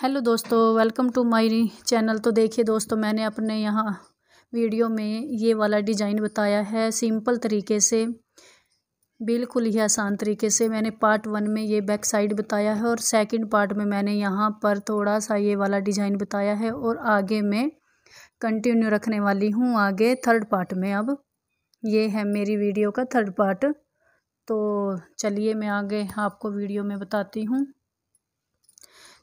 Hello दोस्तों, welcome to my channel. तो देखिए दोस्तों, मैंने अपने यहाँ वीडियो में ये वाला डिज़ाइन बताया है सिंपल तरीके से, बिल्कुल ही आसान तरीके से। मैंने पार्ट 1 में ये बैक साइड बताया है और सेकंड पार्ट में मैंने यहाँ पर थोड़ा सा ये वाला डिज़ाइन बताया है और आगे मैं कंटिन्यू रखने वाली हूँ आगे थर्ड पार्ट में। अब ये है मेरी वीडियो का थर्ड पार्ट। तो चलिए मैं आगे आपको वीडियो में बताती हूँ।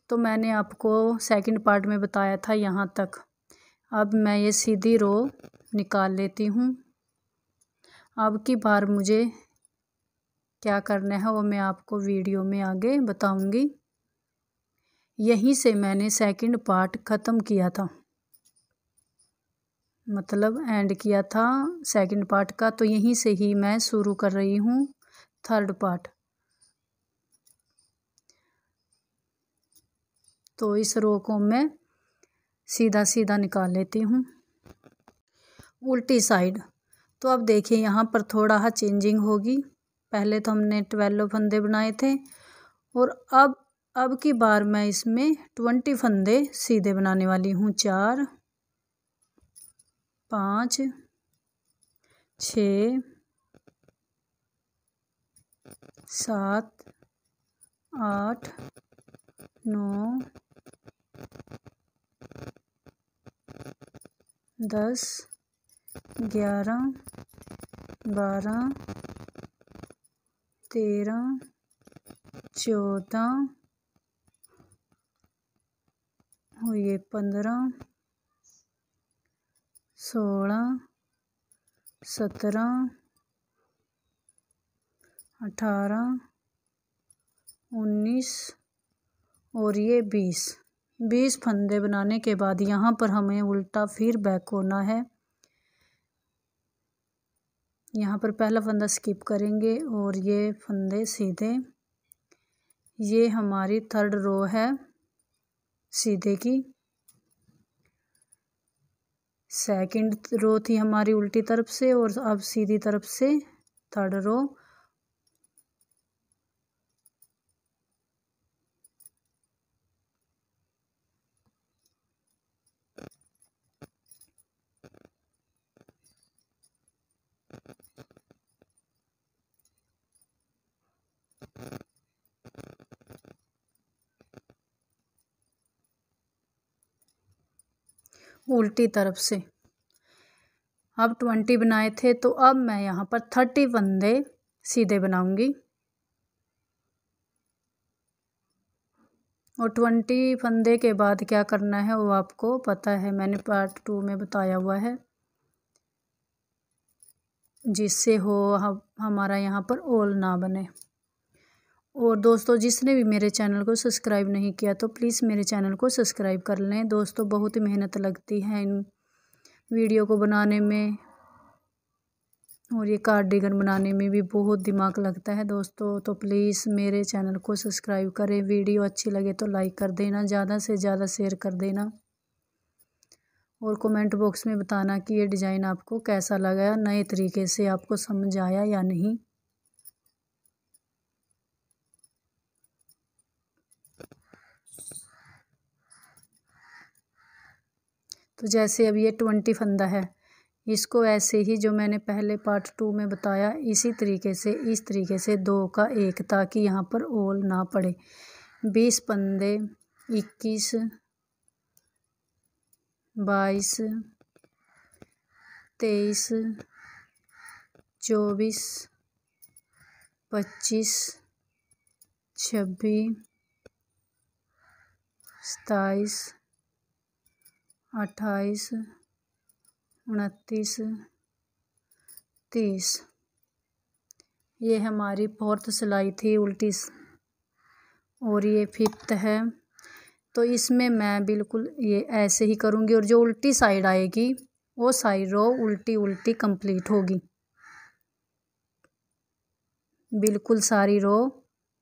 तो मैंने आपको सेकंड पार्ट में बताया था यहाँ तक। अब मैं ये सीधी रो निकाल लेती हूँ। अब की बार मुझे क्या करना है वो मैं आपको वीडियो में आगे बताऊँगी। यहीं से मैंने सेकंड पार्ट ख़त्म किया था, मतलब एंड किया था सेकंड पार्ट का। तो यहीं से ही मैं शुरू कर रही हूँ थर्ड पार्ट। तो इस रो को मैं सीधा सीधा निकाल लेती हूँ उल्टी साइड। तो अब देखिए यहाँ पर थोड़ा सा चेंजिंग होगी। पहले तो हमने 12 फंदे बनाए थे और अब की बार मैं इसमें 20 फंदे सीधे बनाने वाली हूँ। 4 5 6 7 8 9 10 11 12 13 14 और ये 15 16 17 18 19 और ये 20 फंदे बनाने के बाद यहाँ पर हमें उल्टा फिर बैक होना है। यहाँ पर पहला फंदा स्किप करेंगे और ये फंदे सीधे। ये हमारी थर्ड रो है सीधे की। सेकंड रो थी हमारी उल्टी तरफ से और अब सीधी तरफ से थर्ड रो। उल्टी तरफ से अब 20 बनाए थे, तो अब मैं यहाँ पर 30 फंदे सीधे बनाऊंगी और 20 फंदे के बाद क्या करना है वो आपको पता है, मैंने पार्ट 2 में बताया हुआ है, जिससे हो हमारा यहाँ पर ओल ना बने। और दोस्तों, जिसने भी मेरे चैनल को सब्सक्राइब नहीं किया तो प्लीज़ मेरे चैनल को सब्सक्राइब कर लें। दोस्तों, बहुत ही मेहनत लगती है इन वीडियो को बनाने में और ये कार्डिगन बनाने में भी बहुत दिमाग लगता है दोस्तों। तो प्लीज़ मेरे चैनल को सब्सक्राइब करें। वीडियो अच्छी लगे तो लाइक कर देना, ज़्यादा से ज़्यादा शेयर कर देना और कमेंट बॉक्स में बताना कि ये डिज़ाइन आपको कैसा लगा, नए तरीके से आपको समझ आया या नहीं। तो जैसे अब ये 20 फंदा है, इसको ऐसे ही जो मैंने पहले पार्ट 2 में बताया इसी तरीके से, इस तरीके से 2 का 1, ताकि यहाँ पर ओल ना पड़े। 20 फंदे 21 22 23 24 25 26 27 28 29 30। ये हमारी फोर्थ सिलाई थी उल्टी और ये फिफ्थ है। तो इसमें मैं बिल्कुल ये ऐसे ही करूँगी और जो उल्टी साइड आएगी वो साइड रो उल्टी उल्टी कंप्लीट होगी। बिल्कुल सारी रो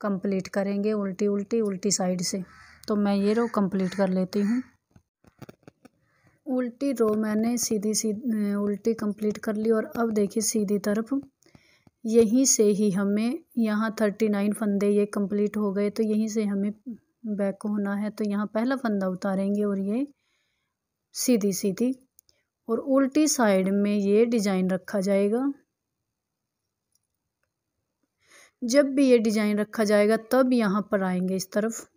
कंप्लीट करेंगे उल्टी उल्टी उल्टी साइड से। तो मैं ये रो कंप्लीट कर लेती हूँ। उल्टी रो मैंने सीधी उल्टी कंप्लीट कर ली और अब देखिए सीधी तरफ यहीं से ही हमें यहाँ 39 फंदे ये कंप्लीट हो गए। तो यहीं से हमें बैक होना है तो यहाँ पहला फंदा उतारेंगे और ये सीधी सीधी और उल्टी साइड में ये डिजाइन रखा जाएगा। जब भी ये डिजाइन रखा जाएगा तब यहाँ पर आएंगे इस तरफ।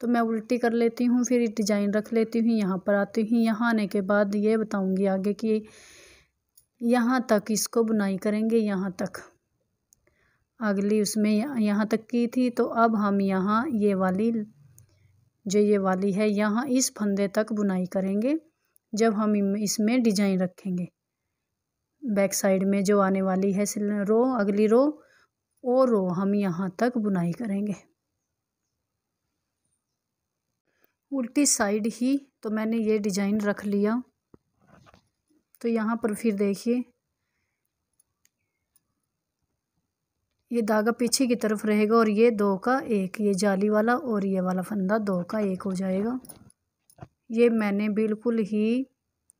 तो मैं उल्टी कर लेती हूँ, फिर डिजाइन रख लेती हूँ, यहाँ पर आती हूँ। यहाँ आने के बाद ये बताऊँगी आगे कि यहाँ तक इसको बुनाई करेंगे, यहाँ तक अगली उसमें यहाँ तक की थी। तो अब हम यहाँ ये वाली जो ये वाली है यहाँ इस फंदे तक बुनाई करेंगे जब हम इसमें डिजाइन रखेंगे। बैक साइड में जो आने वाली है रो, अगली रो और रो हम यहाँ तक बुनाई करेंगे उल्टी साइड ही। तो मैंने ये डिजाइन रख लिया। तो यहाँ पर फिर देखिए ये धागा पीछे की तरफ रहेगा और ये 2 का 1, ये जाली वाला और ये वाला फंदा 2 का 1 हो जाएगा। ये मैंने बिल्कुल ही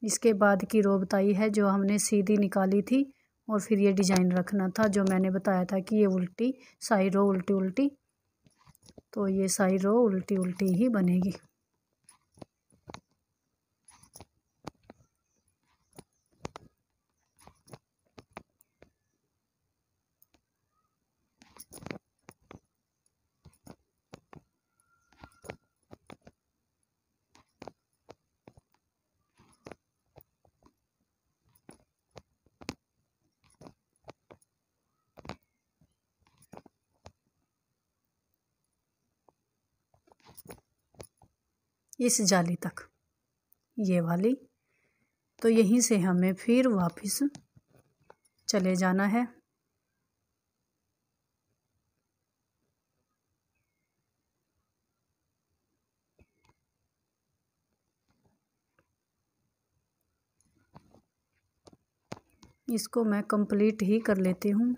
इसके बाद की रो बताई है जो हमने सीधी निकाली थी और फिर ये डिजाइन रखना था जो मैंने बताया था कि ये उल्टी साई रो उल्टी उल्टी। तो ये साई रो उल्टी उल्टी ही बनेगी। इस जाली तक ये वाली। तो यहीं से हमें फिर वापस चले जाना है। इसको मैं कंप्लीट ही कर लेती हूँ।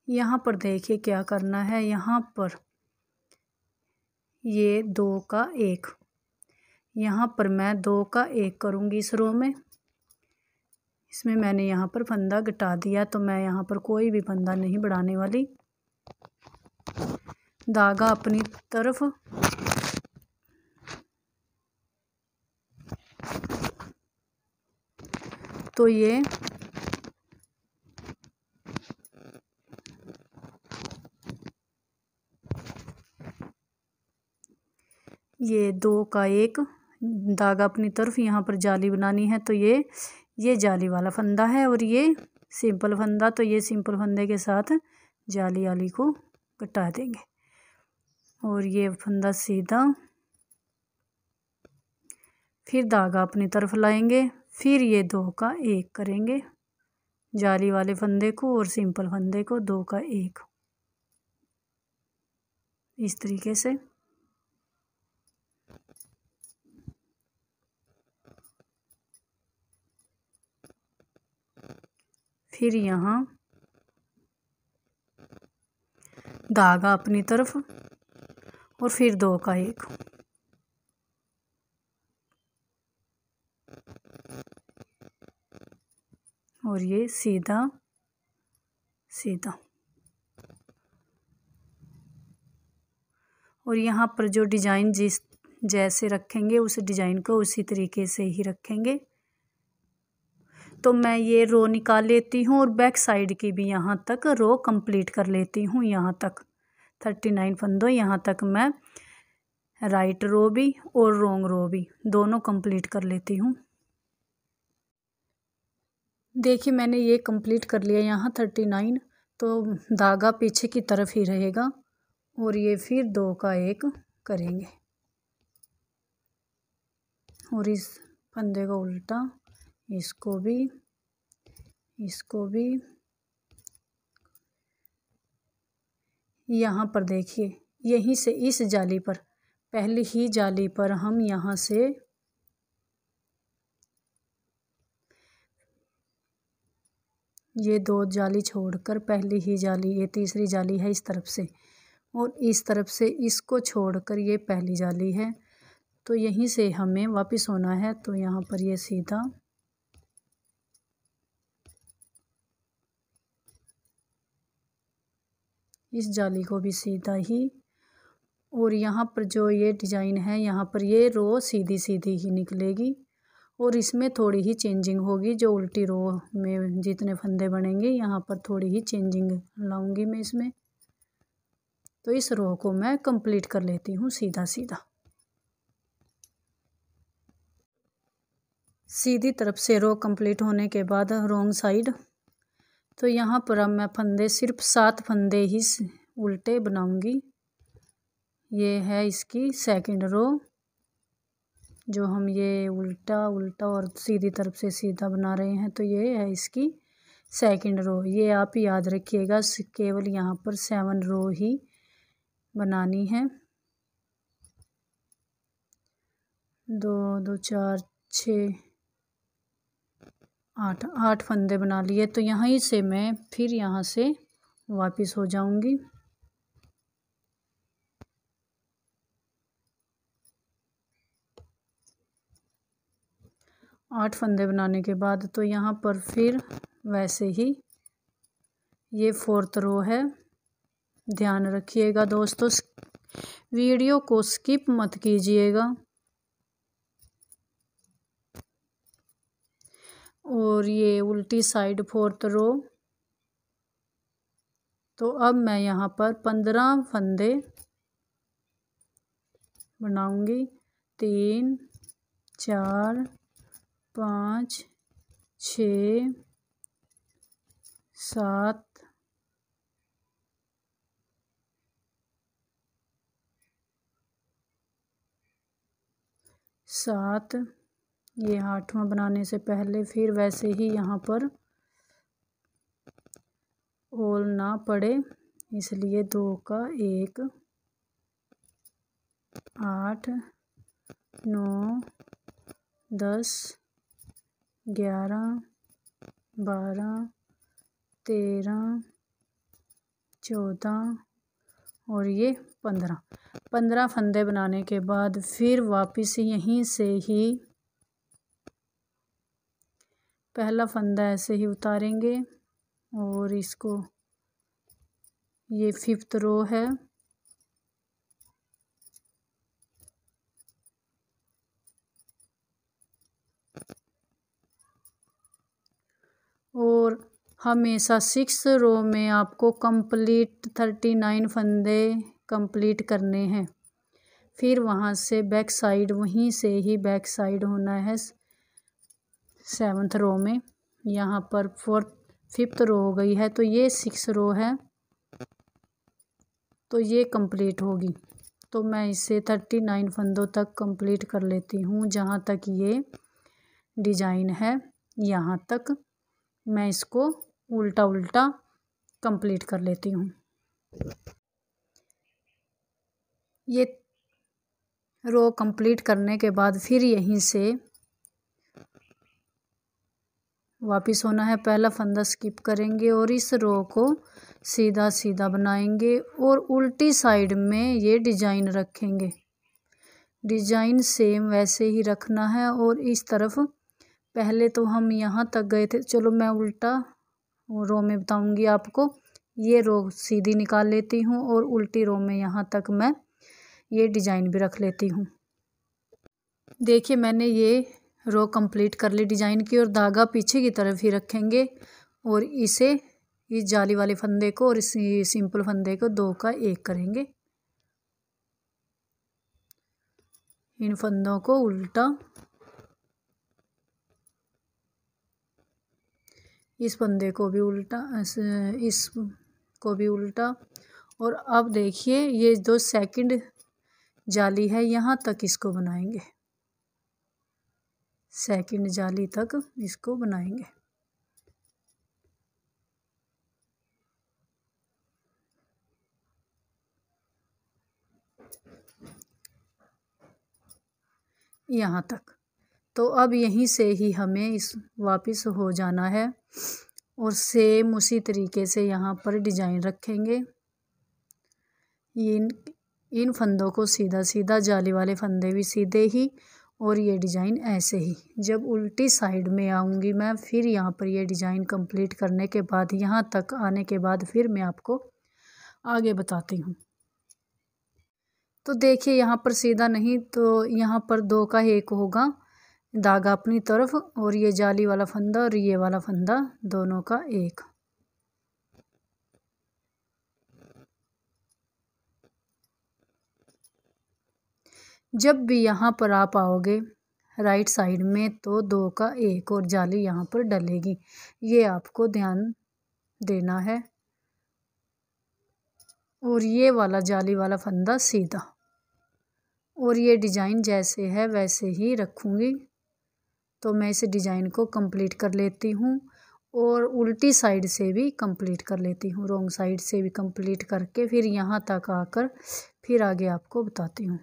यहाँ पर देखिए क्या करना है। यहाँ पर ये 2 का 1, यहाँ पर मैं 2 का 1 करूँगी इस रो में। इसमें मैंने यहाँ पर फंदा घटा दिया तो मैं यहाँ पर कोई भी फंदा नहीं बढ़ाने वाली। धागा अपनी तरफ तो ये ये 2 का 1 धागा अपनी तरफ यहाँ पर जाली बनानी है। तो ये जाली वाला फंदा है और ये सिंपल फंदा। तो ये सिंपल फंदे के साथ जाली वाली को कटा देंगे और ये फंदा सीधा। फिर धागा अपनी तरफ लाएंगे, फिर ये 2 का 1 करेंगे जाली वाले फंदे को और सिंपल फंदे को 2 का 1 इस तरीके से। फिर यहाँ धागा अपनी तरफ और फिर 2 का 1 और ये सीधा सीधा। और यहाँ पर जो डिजाइन जैसे रखेंगे उस डिजाइन को उसी तरीके से ही रखेंगे। तो मैं ये रो निकाल लेती हूँ और बैक साइड की भी यहाँ तक रो कंप्लीट कर लेती हूँ। यहाँ तक 39 फंदों यहाँ तक मैं राइट रो भी और रॉन्ग रो भी दोनों कंप्लीट कर लेती हूँ। देखिए मैंने ये कंप्लीट कर लिया यहाँ 39। तो धागा पीछे की तरफ ही रहेगा और ये फिर 2 का 1 करेंगे और इस फंदे को उल्टा इसको भी यहाँ पर देखिए यहीं से इस जाली पर पहली ही जाली पर हम यहाँ से ये 2 जाली छोड़कर पहली ही जाली, ये तीसरी जाली है इस तरफ से, और इस तरफ से इसको छोड़कर ये पहली जाली है। तो यहीं से हमें वापस होना है। तो यहाँ पर ये सीधा इस जाली को भी सीधा ही, और यहाँ पर जो ये डिज़ाइन है यहाँ पर ये रो सीधी सीधी ही निकलेगी, और इसमें थोड़ी ही चेंजिंग होगी। जो उल्टी रो में जितने फंदे बनेंगे यहाँ पर थोड़ी ही चेंजिंग लाऊंगी मैं इसमें। तो इस रो को मैं कंप्लीट कर लेती हूँ सीधा सीधा। सीधी तरफ से रो कंप्लीट होने के बाद रॉन्ग साइड, तो यहाँ पर अब मैं फंदे सिर्फ 7 फंदे ही उल्टे बनाऊंगी। ये है इसकी सेकंड रो, जो हम ये उल्टा उल्टा और सीधी तरफ से सीधा बना रहे हैं। तो ये है इसकी सेकंड रो। ये आप याद रखिएगा, केवल यहाँ पर 7 रो ही बनानी है। 2 2 4 6 8 फंदे बना लिए। तो यहाँ से मैं फिर यहाँ से वापस हो जाऊंगी। आठ फंदे बनाने के बाद तो यहाँ पर फिर वैसे ही ये 4th रो है। ध्यान रखिएगा दोस्तों, वीडियो को स्किप मत कीजिएगा। और ये उल्टी साइड 4th रो। तो अब मैं यहाँ पर 15 फंदे बनाऊंगी। 3 4 5 6 7 7, ये 8वां बनाने से पहले फिर वैसे ही यहाँ पर होल ना पड़े, इसलिए 2 का 1 8 9 10 11 12 13 14 और ये 15 फंदे बनाने के बाद फिर वापस यहीं से ही पहला फंदा ऐसे ही उतारेंगे, और इसको ये 5th रो है। और हमेशा 6 रो में आपको कंप्लीट 39 फंदे कंप्लीट करने हैं। फिर वहाँ से बैक साइड, वहीं से ही बैक साइड होना है 7th रो में। यहाँ पर 5th रो हो गई है, तो ये 6 रो है, तो ये कंप्लीट होगी। तो मैं इसे 39 फंदों तक कंप्लीट कर लेती हूँ। जहाँ तक ये डिज़ाइन है यहाँ तक मैं इसको उल्टा उल्टा कंप्लीट कर लेती हूँ। ये रो कंप्लीट करने के बाद फिर यहीं से वापस होना है। पहला फंदा स्किप करेंगे और इस रो को सीधा सीधा बनाएंगे और उल्टी साइड में ये डिज़ाइन रखेंगे। डिज़ाइन सेम वैसे ही रखना है। और इस तरफ पहले तो हम यहाँ तक गए थे, चलो मैं उल्टा रो में बताऊंगी आपको। ये रो सीधी निकाल लेती हूँ और उल्टी रो में यहाँ तक मैं ये डिज़ाइन भी रख लेती हूँ। देखिए मैंने ये रो कंप्लीट कर ली डिज़ाइन की, और धागा पीछे की तरफ ही रखेंगे और इसे इस जाली वाले फंदे को और इस सिंपल फंदे को 2 का 1 करेंगे। इन फंदों को उल्टा, इस फंदे को भी उल्टा, इसको भी उल्टा। और अब देखिए ये जो सेकंड जाली है यहाँ तक इसको बनाएंगे, सेकंड जाली तक इसको बनाएंगे। यहाँ तक। तो अब यहीं से ही हमें इस वापस हो जाना है और सेम उसी तरीके से यहाँ पर डिजाइन रखेंगे। इन फंदों को सीधा सीधा, जाली वाले फंदे भी सीधे ही, और ये डिज़ाइन ऐसे ही। जब उल्टी साइड में आऊँगी मैं, फिर यहाँ पर ये डिज़ाइन कंप्लीट करने के बाद, यहाँ तक आने के बाद फिर मैं आपको आगे बताती हूँ। तो देखिए यहाँ पर सीधा नहीं, तो यहाँ पर 2 का 1 होगा धागा अपनी तरफ, और ये जाली वाला फंदा और ये वाला फंदा दोनों का 1। जब भी यहाँ पर आप आओगे राइट साइड में, तो 2 का 1 और जाली यहाँ पर डलेगी, ये आपको ध्यान देना है। और ये वाला जाली वाला फंदा सीधा, और ये डिज़ाइन जैसे है वैसे ही रखूँगी। तो मैं इस डिज़ाइन को कंप्लीट कर लेती हूँ, और उल्टी साइड से भी कंप्लीट कर लेती हूँ, रॉन्ग साइड से भी कंप्लीट करके फिर यहाँ तक आकर फिर आगे आपको बताती हूँ।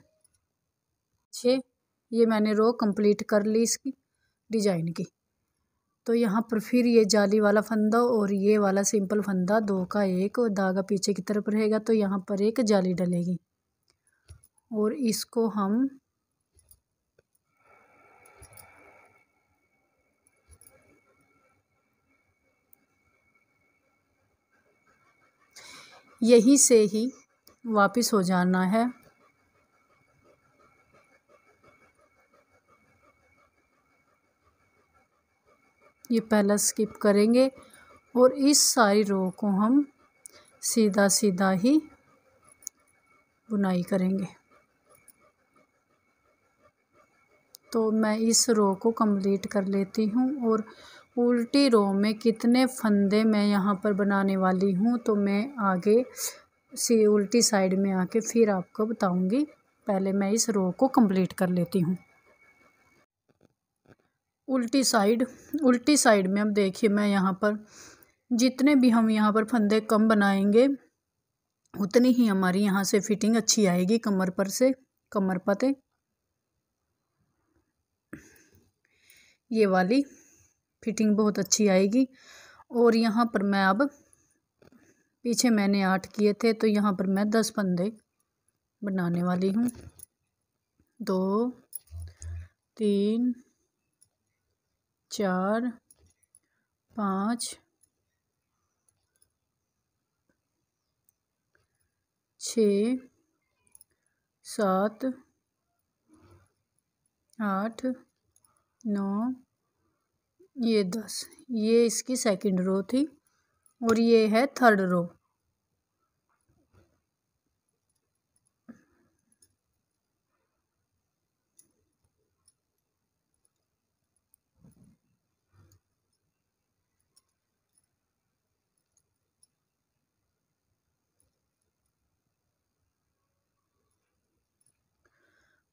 ये मैंने रो कंप्लीट कर ली इसकी डिज़ाइन की। तो यहाँ पर फिर ये जाली वाला फंदा और ये वाला सिंपल फंदा 2 का 1, और धागा पीछे की तरफ रहेगा, तो यहाँ पर एक जाली डलेगी, और इसको हम यहीं से ही वापस हो जाना है। ये पहला स्किप करेंगे, और इस सारी रो को हम सीधा सीधा ही बुनाई करेंगे। तो मैं इस रो को कंप्लीट कर लेती हूँ, और उल्टी रो में कितने फंदे मैं यहाँ पर बनाने वाली हूँ, तो मैं आगे से उल्टी साइड में आके फिर आपको बताऊँगी। पहले मैं इस रो को कंप्लीट कर लेती हूँ। उल्टी साइड में अब देखिए, मैं यहाँ पर जितने भी हम यहाँ पर फंदे कम बनाएंगे, उतनी ही हमारी यहाँ से फिटिंग अच्छी आएगी। कमर पर से कमर पते ये वाली फिटिंग बहुत अच्छी आएगी। और यहाँ पर मैं अब पीछे मैंने 8 किए थे, तो यहाँ पर मैं 10 फंदे बनाने वाली हूँ। 2 3 4 5 6 7 8 9 ये 10। ये इसकी सेकंड रो थी, और ये है थर्ड रो।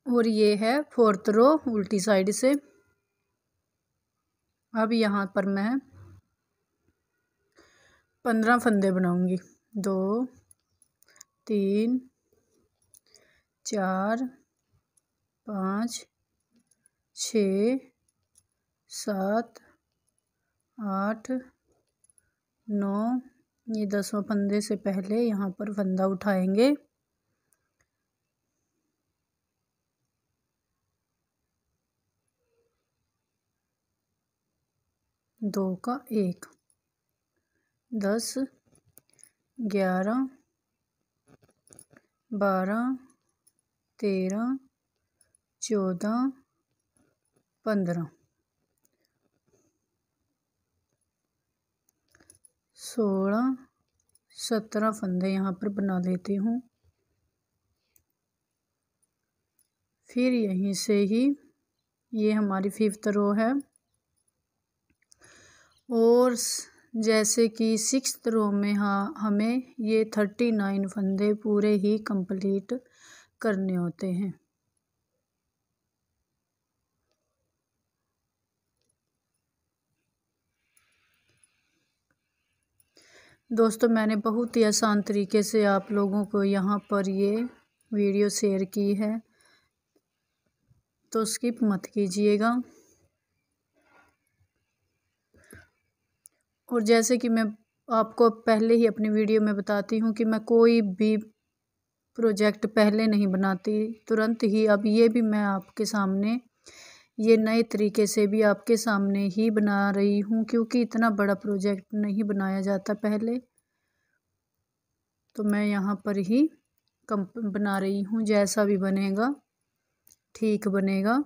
और ये है फोर्थ रो उल्टी साइड से। अब यहाँ पर मैं 15 फंदे बनाऊंगी। 2 3 4 5 6 7 8 9। ये 10वां फंदे से पहले यहाँ पर फंदा उठाएंगे, दो का 1। 10 11 12 13 14 15 16 17 फंदे यहाँ पर बना लेती हूँ। फिर यहीं से ही ये हमारी 5th रो है, और जैसे कि 6th रो में हमें ये 39 फंदे पूरे ही कंप्लीट करने होते हैं। दोस्तों, मैंने बहुत ही आसान तरीके से आप लोगों को यहाँ पर ये वीडियो शेयर की है, तो स्किप मत कीजिएगा। और जैसे कि मैं आपको पहले ही अपनी वीडियो में बताती हूँ कि मैं कोई भी प्रोजेक्ट पहले नहीं बनाती, तुरंत ही। अब ये भी मैं आपके सामने ये नए तरीके से भी आपके सामने ही बना रही हूँ, क्योंकि इतना बड़ा प्रोजेक्ट नहीं बनाया जाता पहले। तो मैं यहाँ पर ही बना रही हूँ, जैसा भी बनेगा ठीक बनेगा,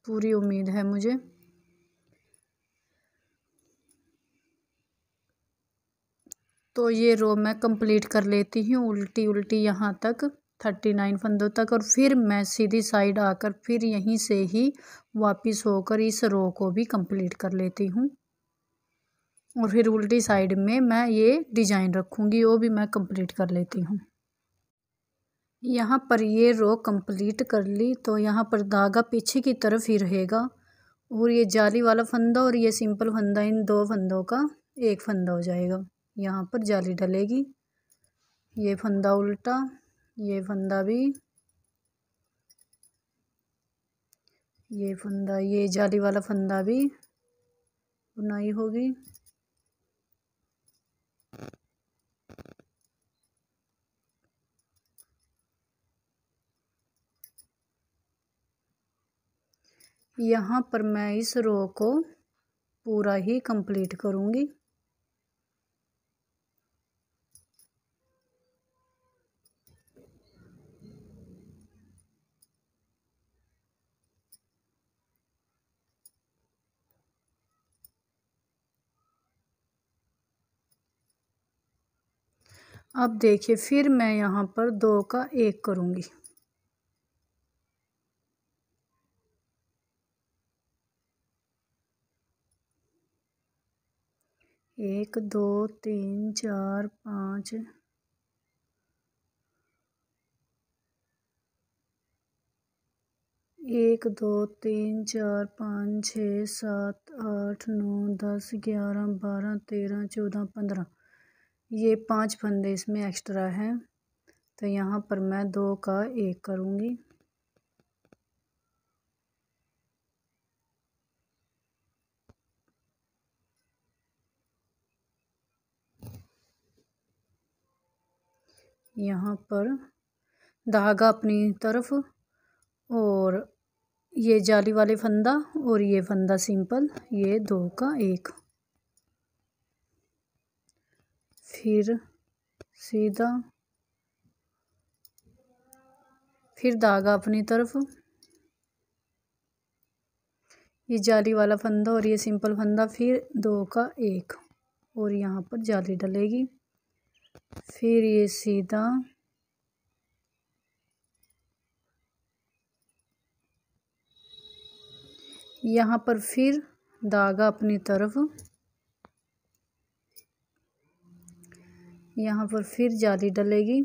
पूरी उम्मीद है मुझे। तो ये रो मैं कंप्लीट कर लेती हूँ उल्टी उल्टी यहाँ तक 39 फंदों तक, और फिर मैं सीधी साइड आकर फिर यहीं से ही वापस होकर इस रो को भी कंप्लीट कर लेती हूँ। और फिर उल्टी साइड में मैं ये डिजाइन रखूँगी, वो भी मैं कंप्लीट कर लेती हूँ। यहाँ पर ये रो कंप्लीट कर ली, तो यहाँ पर धागा पीछे की तरफ ही रहेगा, और ये जाली वाला फंदा और ये सिंपल फंदा, इन दो फंदों का एक फंदा हो जाएगा। यहाँ पर जाली डलेगी, ये फंदा उल्टा, ये फंदा भी, ये फंदा, ये जाली वाला फंदा भी बुनाई होगी। यहाँ पर मैं इस रो को पूरा ही कंप्लीट करूँगी। अब देखिए, फिर मैं यहाँ पर दो का एक करूँगी। एक, दो, तीन, चार, पाँच, एक, दो, तीन, चार, पाँच, 6, 7, 8, 9, 10, 11, 12, 13, 14, 15, ये 5 फंदे इसमें एक्स्ट्रा हैं। तो यहाँ पर मैं दो का एक करूँगी। यहाँ पर धागा अपनी तरफ, और ये जाली वाले फंदा और ये फंदा सिंपल, ये दो का एक, फिर सीधा, फिर धागा अपनी तरफ, ये जाली वाला फंदा और ये सिंपल फंदा, फिर दो का एक, और यहाँ पर जाली डलेगी, फिर ये सीधा, यहाँ पर फिर धागा अपनी तरफ, यहाँ पर फिर जाली डलेगी,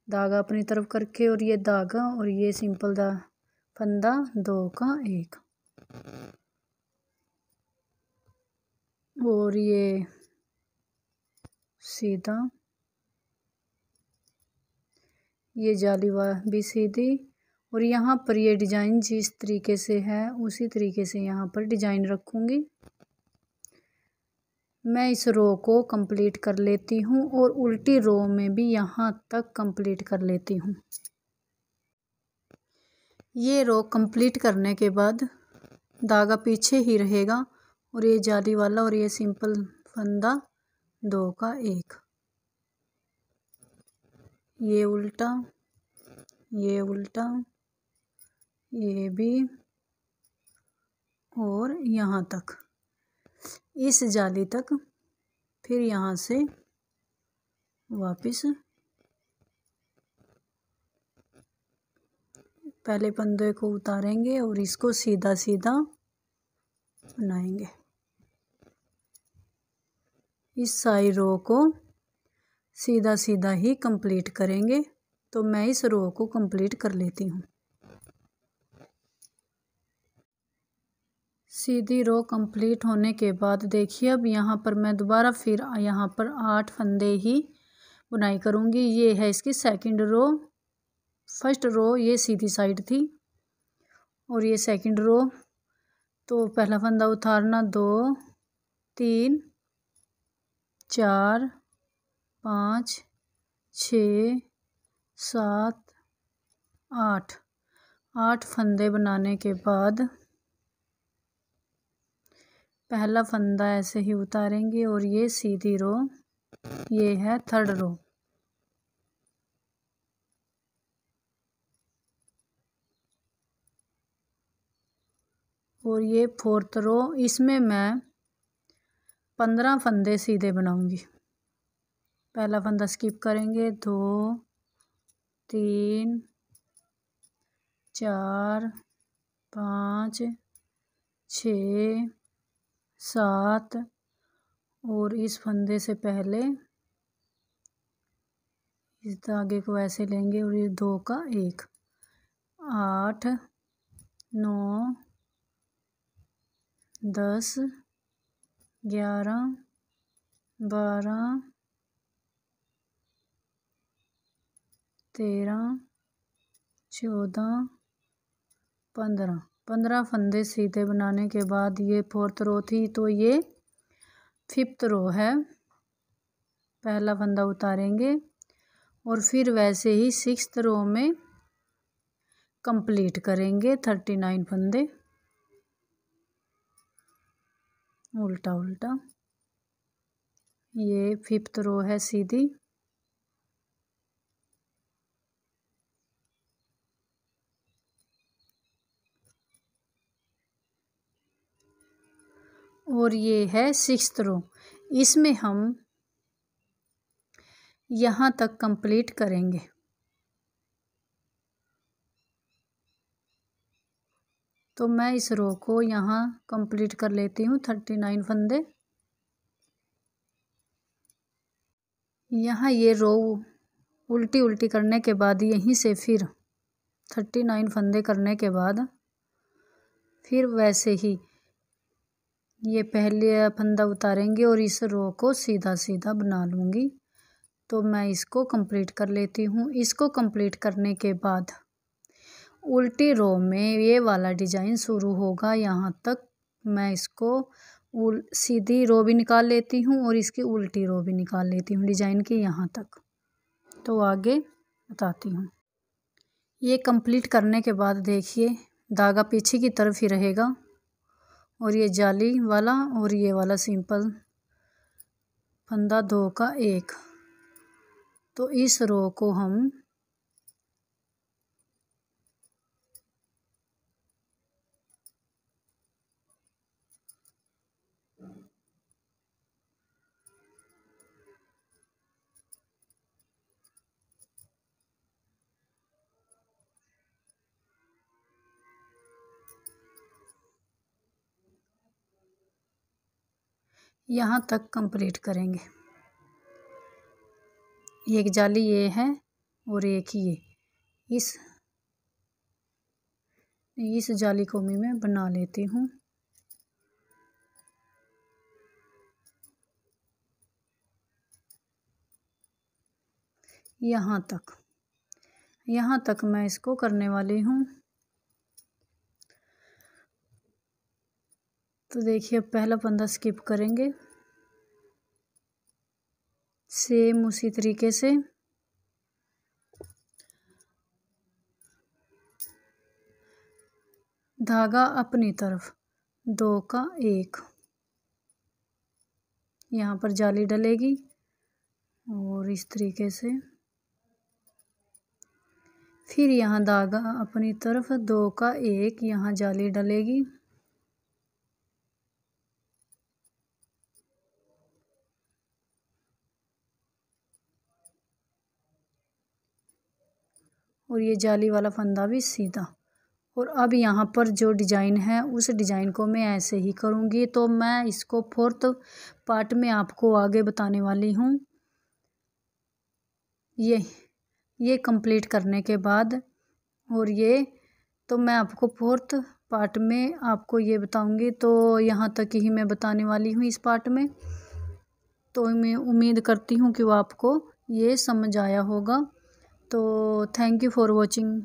धागा अपनी तरफ करके, और ये धागा और ये सिंपल फंदा, दो का एक, और ये सीधा, ये जाली भी सीधी, और यहाँ पर ये डिजाइन जिस तरीके से है उसी तरीके से यहाँ पर डिजाइन रखूँगी। मैं इस रो को कंप्लीट कर लेती हूँ, और उल्टी रो में भी यहाँ तक कंप्लीट कर लेती हूँ। ये रो कंप्लीट करने के बाद धागा पीछे ही रहेगा, और ये जाली वाला और ये सिंपल फंदा, दो का एक, ये उल्टा, ये उल्टा, ये भी, और यहाँ तक, इस जाली तक, फिर यहाँ से वापस पहले फंदे को उतारेंगे और इसको सीधा सीधा बनाएंगे। इस सारी रो को सीधा सीधा ही कंप्लीट करेंगे। तो मैं इस रो को कंप्लीट कर लेती हूँ। सीधी रो कंप्लीट होने के बाद देखिए, अब यहाँ पर मैं दोबारा फिर यहाँ पर 8 फंदे ही बुनाई करूँगी। ये है इसकी सेकंड रो। फर्स्ट रो ये सीधी साइड थी और ये सेकंड रो। तो पहला फंदा उतारना, 2 3 4 5 6 7 8 फंदे बनाने के बाद पहला फंदा ऐसे ही उतारेंगे और ये सीधी रो, ये है थर्ड रो। और ये फोर्थ रो, इसमें मैं 15 फंदे सीधे बनाऊंगी। पहला फंदा स्किप करेंगे, 2 3 4 5 6 7 और इस फंदे से पहले इस धागे को ऐसे लेंगे और ये 2 का 1, 8 9 10 11 12 13 14 15 फंदे सीधे बनाने के बाद ये फोर्थ रो थी, तो ये फिफ्थ रो है। पहला फंदा उतारेंगे और फिर वैसे ही सिक्स्थ रो में कंप्लीट करेंगे 39 फंदे उल्टा उल्टा। ये फिफ्थ रो है सीधी। और ये है सिक्स्थ रो, इसमें हम यहाँ तक कंप्लीट करेंगे। तो मैं इस रो को यहाँ कंप्लीट कर लेती हूँ 39 फंदे। यहाँ ये रो उल्टी उल्टी करने के बाद यहीं से फिर 39 फंदे करने के बाद फिर वैसे ही ये पहले फंदा उतारेंगे और इस रो को सीधा सीधा बना लूँगी। तो मैं इसको कंप्लीट कर लेती हूँ। इसको कंप्लीट करने के बाद उल्टी रो में ये वाला डिजाइन शुरू होगा, यहाँ तक मैं इसको सीधी रो भी निकाल लेती हूँ और इसकी उल्टी रो भी निकाल लेती हूँ डिजाइन की यहाँ तक। तो आगे बताती हूँ। ये कंप्लीट करने के बाद देखिए धागा पीछे की तरफ ही रहेगा और ये जाली वाला और ये वाला सिंपल फंदा 2 का 1। तो इस रो को हम यहाँ तक कंप्लीट करेंगे। एक जाली ये है और एक ये, इस जाली को भी मैं बना लेती हूँ। यहाँ तक मैं इसको करने वाली हूँ। तो देखिए अब पहला फंदा स्किप करेंगे, सेम उसी तरीके से धागा अपनी तरफ 2 का 1, यहाँ पर जाली डलेगी और इस तरीके से फिर यहाँ धागा अपनी तरफ 2 का 1, यहाँ जाली डलेगी और ये जाली वाला फंदा भी सीधा। और अब यहाँ पर जो डिजाइन है उस डिजाइन को मैं ऐसे ही करूँगी। तो मैं इसको फोर्थ पार्ट में आपको आगे बताने वाली हूँ। ये कंप्लीट करने के बाद और ये तो मैं आपको फोर्थ पार्ट में आपको ये बताऊँगी। तो यहाँ तक ही मैं बताने वाली हूँ इस पार्ट में। तो मैं उम्मीद करती हूँ कि वो आपको ये समझ आया होगा। तो थैंक यू फॉर वॉचिंग।